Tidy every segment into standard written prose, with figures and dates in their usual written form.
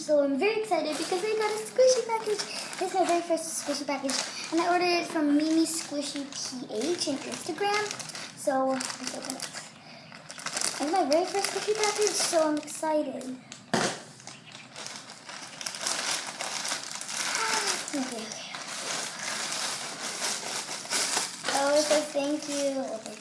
so I'm very excited because I got a squishy package. This is my very first squishy package, and I ordered it from Mimi Squishy PH on Instagram. So let's open it. It's my very first squishy package, so I'm excited. Okay. Oh, it says thank you. Okay.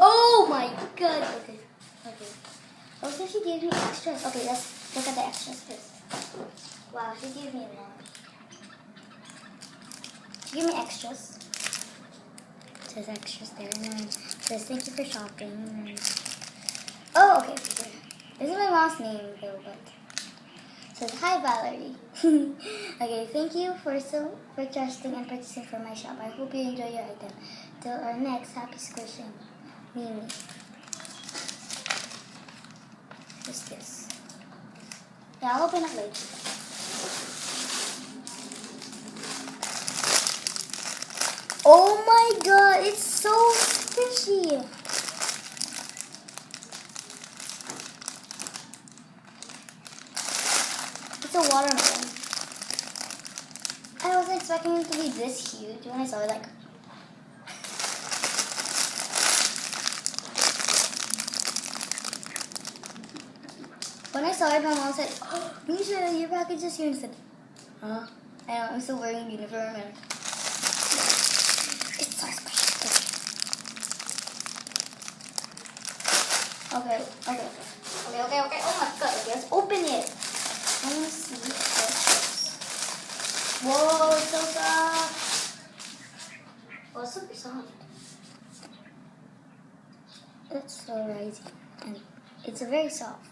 Oh my god. Okay. Also, she gave me extras. Okay, let's look at the extras first. Wow, she gave me a lot. She gave me extras. It says extras there, and then it says thank you for shopping. And oh, okay. This is my mom's name though, but it says hi Valerie. Okay, thank you for trusting and purchasing from my shop. I hope you enjoy your item. Till our next happy squishing. Mimi. What's this? Yeah, I'll open it later. Oh my god, it's so squishy. It's a watermelon. I wasn't expecting it to be this huge when I saw it, like. When I saw it, my mom said, "Oh, Misha, your package is here." And I said, "Huh?" I know, I'm still wearing uniform. And it's so squishy. Okay. Oh my god. Okay, let's open it. I want to see how it looks. Whoa, it's so soft. Oh, it's super soft. It's so rising. And it's very soft.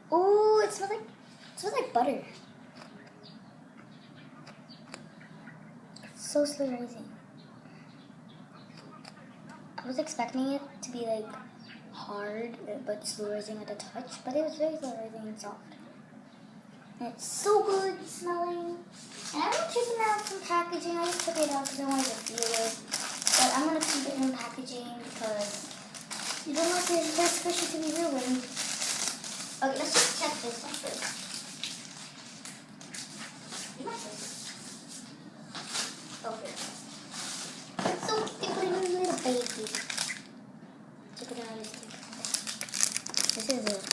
Ooh, it smells like butter. It's so slow rising. I was expecting it to be like hard but slow rising at the touch, but it was very slow rising and soft. And it's so good smelling. And I'm not taking it out from packaging. I just took it out because I wanted to feel it. But I'm gonna keep it in packaging because you don't want your squishy to be ruined. Okay, let's just check this one first. Okay. It's so cute, little baby. Check it out. This is it.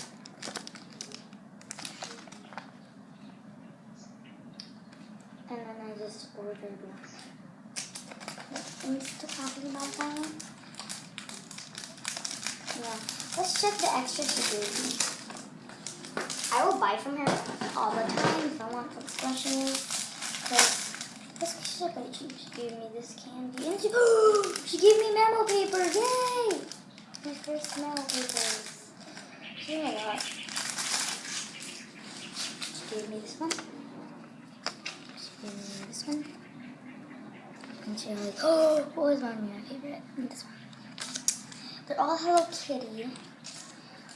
And then I just ordered this. I'm still talking about that. Yeah. Let's check the extras she gave me. I will buy from her all the time if I want some squishes. Because this squishes are pretty cheap. She gave me this candy. And she gave me memo paper. Yay! My first memo papers. She gave me a lot. She gave me this one. She gave me this one. And she was like, oh, what was my favorite? And this one. They're all Hello Kitty.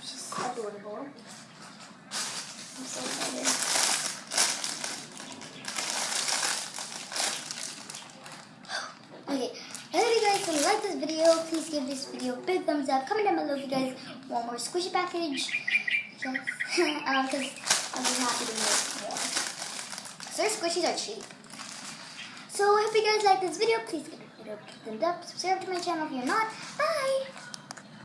She's adorable. I'm so excited. Okay, I hope you guys like this video. Please give this video a big thumbs up. Comment down below if you guys want more squishy package. Yes. Because I'll be happy to make more. So their squishies are cheap. So I hope you guys like this video. Please give this video a thumbs up. Subscribe to my channel if you're not. Bye!